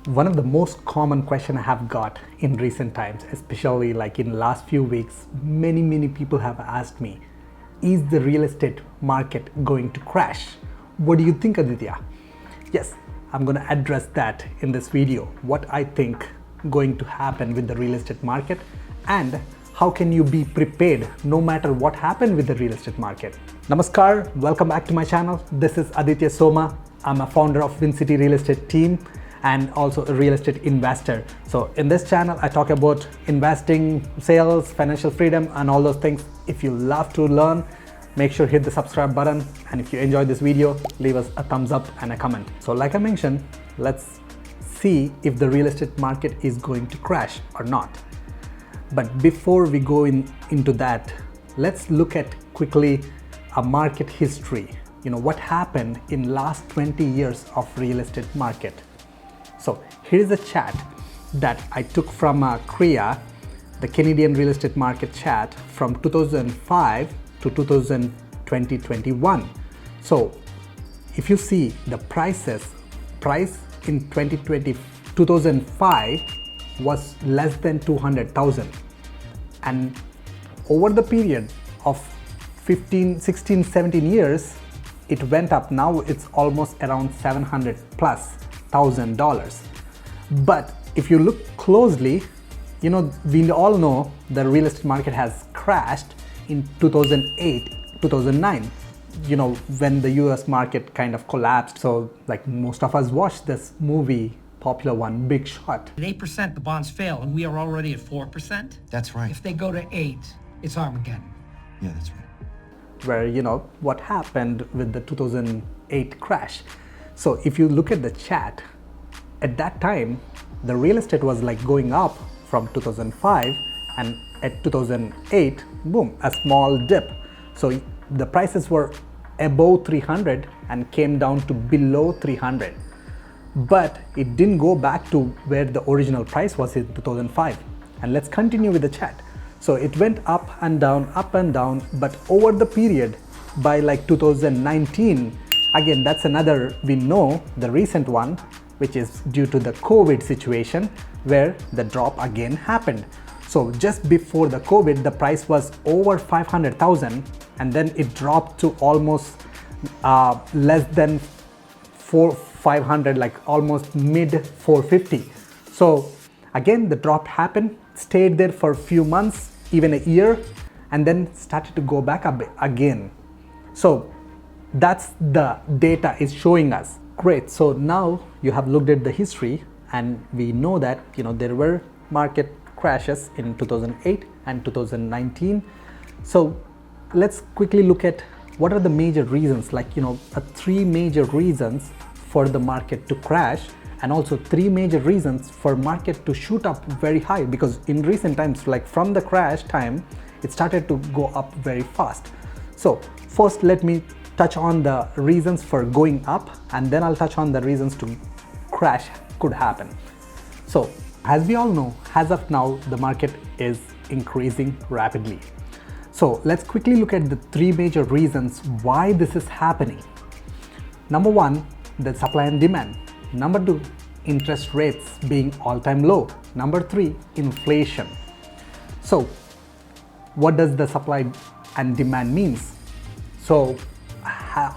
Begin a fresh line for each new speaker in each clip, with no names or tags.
One of the most common question I have got in recent times, especially like in last few weeks, many people have asked me, is the real estate market going to crash? What do you think, Aditya? Yes, I'm going to address that in this video, what I think going to happen with the real estate market and how can you be prepared no matter what happened with the real estate market. Namaskar, welcome back to my channel. This is Aditya Soma. I'm a founder of Wincity Real Estate Team and also a real estate investor. So in this channel, I talk about investing, sales, financial freedom, and all those things. If you love to learn, make sure hit the subscribe button. And if you enjoyed this video, leave us a thumbs up and a comment. So like I mentioned, let's see if the real estate market is going to crash or not. But before we go into that, let's look at quickly a market history. You know, what happened in last 20 years of real estate market. So here's a chart that I took from CREA, the Canadian real estate market chart from 2005 to 2021. So if you see the price in 2005 was less than 200,000, and over the period of 15, 16, 17 years, it went up. Now it's almost around $700,000+. But if you look closely, you know, we all know the real estate market has crashed in 2008, 2009, you know, when the US market kind of collapsed. So like most of us watched this movie, popular one, Big Short.
At 8%, the bonds fail, and we are already at 4%.
That's right.
If they go to 8, it's Armageddon.
Yeah, that's right.
Where, you know, what happened with the 2008 crash. So if you look at the chart, at that time, the real estate was like going up from 2005, and at 2008, boom, a small dip. So the prices were above 300 and came down to below 300. But it didn't go back to where the original price was in 2005. And let's continue with the chart. So it went up and down, but over the period by like 2019, again, that's another, we know the recent one, which is due to the COVID situation where the drop again happened. So just before the COVID, the price was over 500,000 and then it dropped to almost less than 500, like almost mid 450. So again, the drop happened, stayed there for a few months, even a year, and then started to go back up again. So that's the data is showing us. Great. So now you have looked at the history and we know that, you know, there were market crashes in 2008 and 2019. So let's quickly look at what are the major reasons, like, you know, three major reasons for the market to crash, and also three major reasons for market to shoot up very high, because in recent times, like from the crash time, it started to go up very fast. So first, let me touch on the reasons for going up, and then I'll touch on the reasons to crash could happen. So as we all know, as of now, the market is increasing rapidly. So let's quickly look at the three major reasons why this is happening. Number one, the supply and demand. Number two, interest rates being all-time low. Number three, inflation. So what does the supply and demand means? So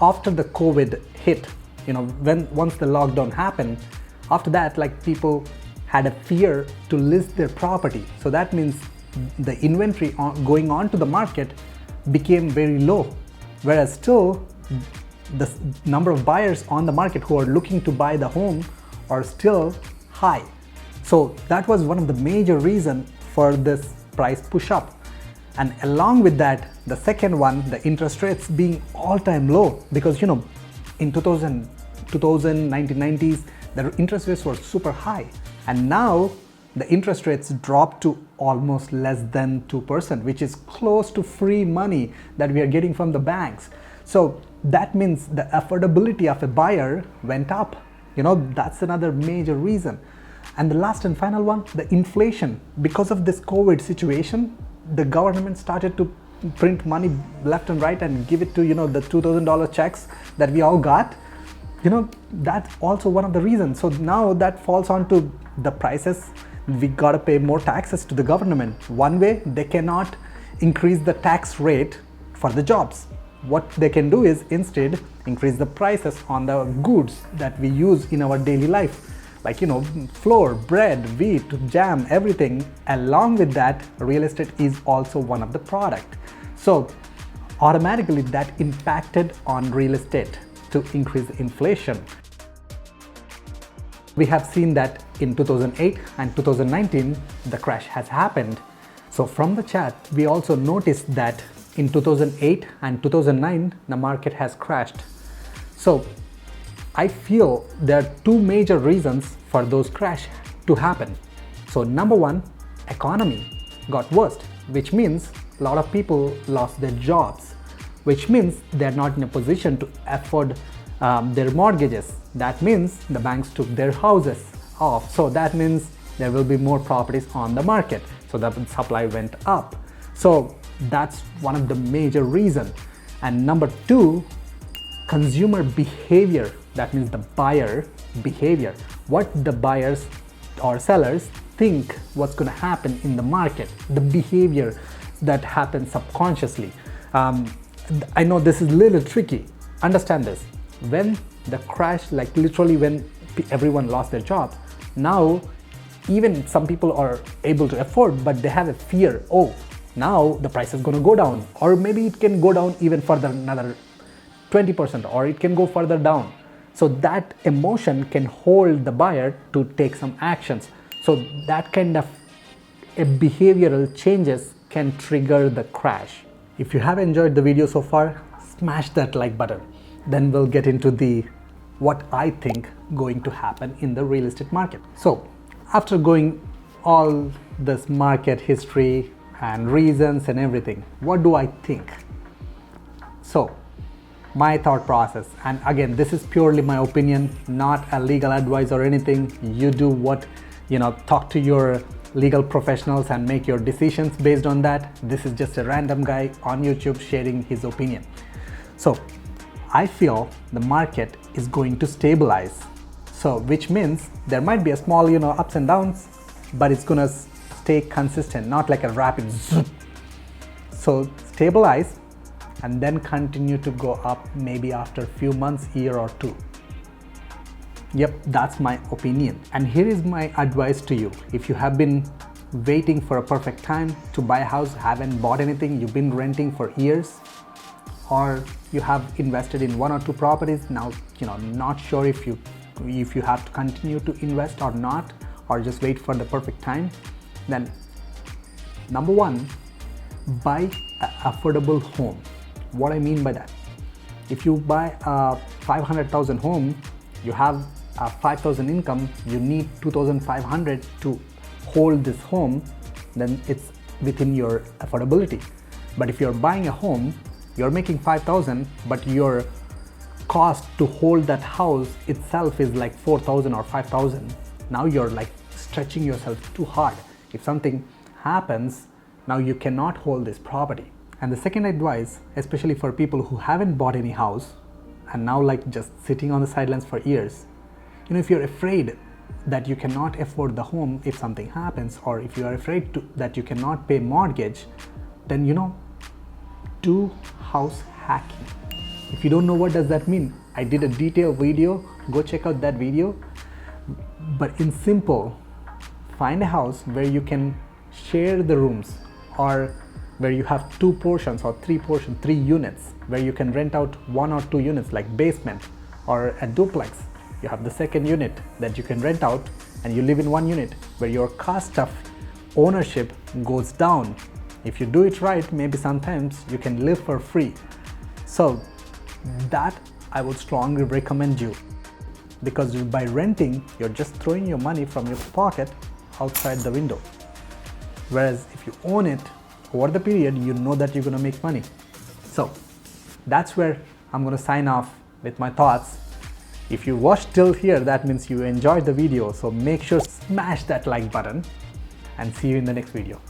after the COVID hit, you know, once the lockdown happened, after that, like people had a fear to list their property. So that means the inventory going on to the market became very low, whereas still the number of buyers on the market who are looking to buy the home are still high. So that was one of the major reasons for this price push up. And along with that, the second one, the interest rates being all-time low, because, you know, in 1990s, the interest rates were super high. And now the interest rates dropped to almost less than 2%, which is close to free money that we are getting from the banks. So that means the affordability of a buyer went up. You know, that's another major reason. And the last and final one, the inflation. Because of this COVID situation, the government started to print money left and right and give it to, you know, the $2,000 checks that we all got. That's also one of the reasons. So now that falls onto the prices. We gotta pay more taxes to the government. One way, they cannot increase the tax rate for the jobs. What they can do is instead increase the prices on the goods that we use in our daily life, like flour, bread, wheat, jam, everything. Along with that, real estate is also one of the product. So automatically that impacted on real estate to increase inflation. We have seen that in 2008 and 2019 the crash has happened. So from the chat we also noticed that in 2008 and 2009 the market has crashed. So I feel there are two major reasons for those crash to happen. So number one, economy got worse, which means a lot of people lost their jobs, which means they're not in a position to afford their mortgages. That means the banks took their houses off. So that means there will be more properties on the market. So the supply went up. So that's one of the major reasons. And number two, consumer behavior. That means the buyer behavior. What the buyers or sellers think what's going to happen in the market, the behavior that happens subconsciously. I know this is a little tricky. Understand this. When the crash, like literally when everyone lost their job, now even some people are able to afford, but they have a fear. Oh, now the price is going to go down, or maybe it can go down even further, another 20%, or it can go further down. So that emotion can hold the buyer to take some actions. So that kind of behavioral changes can trigger the crash. If you have enjoyed the video so far, smash that like button. Then we'll get into what I think going to happen in the real estate market. So after going all this market history and reasons and everything, what do I think? So my thought process, and again, this is purely my opinion, not a legal advice or anything. You do what, talk to your legal professionals and make your decisions based on that. This is just a random guy on YouTube sharing his opinion. So I feel the market is going to stabilize. So which means there might be a small, ups and downs, but it's gonna stay consistent, not like a rapid zoom. So stabilize and then continue to go up maybe after a few months, year or two. Yep, that's my opinion. And here is my advice to you. If you have been waiting for a perfect time to buy a house, haven't bought anything, you've been renting for years, or you have invested in one or two properties, now not sure if you have to continue to invest or not, or just wait for the perfect time, then number one, buy an affordable home. What I mean by that, if you buy a 500,000 home, you have a 5,000 income, you need 2,500 to hold this home, then it's within your affordability. But if you're buying a home, you're making 5,000, but your cost to hold that house itself is like 4,000 or 5,000. Now you're like stretching yourself too hard. If something happens, now you cannot hold this property. And the second advice, especially for people who haven't bought any house and now like just sitting on the sidelines for years, if you're afraid that you cannot afford the home if something happens, or if you are afraid that you cannot pay mortgage, then do house hacking. If you don't know what does that mean, I did a detailed video, go check out that video. But in simple, find a house where you can share the rooms, or where you have two portions or three units, where you can rent out one or two units like basement or a duplex. You have the second unit that you can rent out and you live in one unit, where your cost of ownership goes down. If you do it right, maybe sometimes you can live for free. So that I would strongly recommend you, because by renting, you're just throwing your money from your pocket outside the window. Whereas if you own it, over the period, you know that you're gonna make money. So that's where I'm gonna sign off with my thoughts. If you watched till here, that means you enjoyed the video. So make sure to smash that like button and see you in the next video.